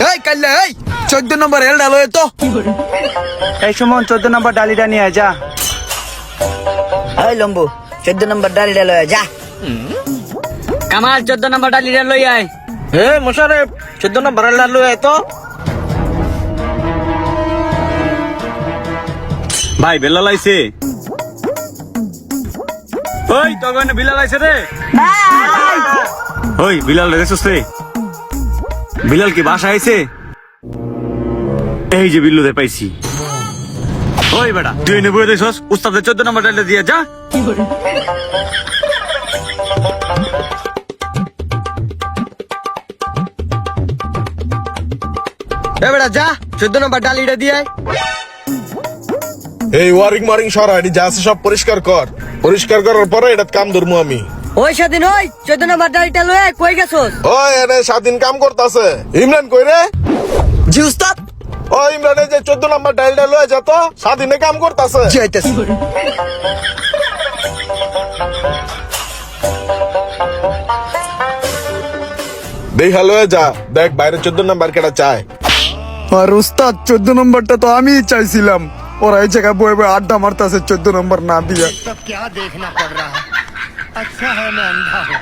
এই কাল্লা এই 14 নম্বর এল ডালো তো। এই সুমন 14 নম্বর ডালিটা নিয়ে আয়, যা। এই লম্বু 14 নম্বর ডালিটা লয়ে যা। কামাল 14 নম্বর ডালিটা লই আয়। হে মোশারেফ 14 নম্বর ডাল লয়ে তো। ভাই বেলা লাইছে। ওই তো গনে বিলাল আইছে রে। ওই বিলাল রে সুস্তে। বিলাল কি বাসা আইছে? এই যে বিল্লুদের পাইছি। ওই বেটা তুই এনে বই দেছস, উস্তাদের 14 নম্বর ডালটা দিয়ে যা। এ বেটা যা 14 নম্বর ডালিটা দিয়ে আয়। এই ওয়ারিং মারিং সরা এটি যা আছে সব পরিষ্কার কর। পরিষ্কার করার পরে এটা কাম ধরবো আমি। ওই স্বাধীন ওই 14 নম্বর ডালিটা লয়ে কই গেছস? ওই এনে স্বাধীন কাম করতেছে। ইমরান কই রে? জি উস্তাদ। ও ইমরানে যে 14 নম্বর ডালটা লয়ে যেত স্বাধীনে কাম করতেছে। জি আইতাছি। দেখা লয়ে যা, দেখ বাইরে 14 নম্বর কেটা চায়। আর উস্তাদ 14 নম্বরটা তো আমিই চাইছিলাম। ওরা এই জায়গায় বয়ে বয়ে আড্ডা মারতেছে 14 নম্বর না দিয়া। सब क्या देखना पड़ रहा है। अच्छा है मैं अंधा हूँ।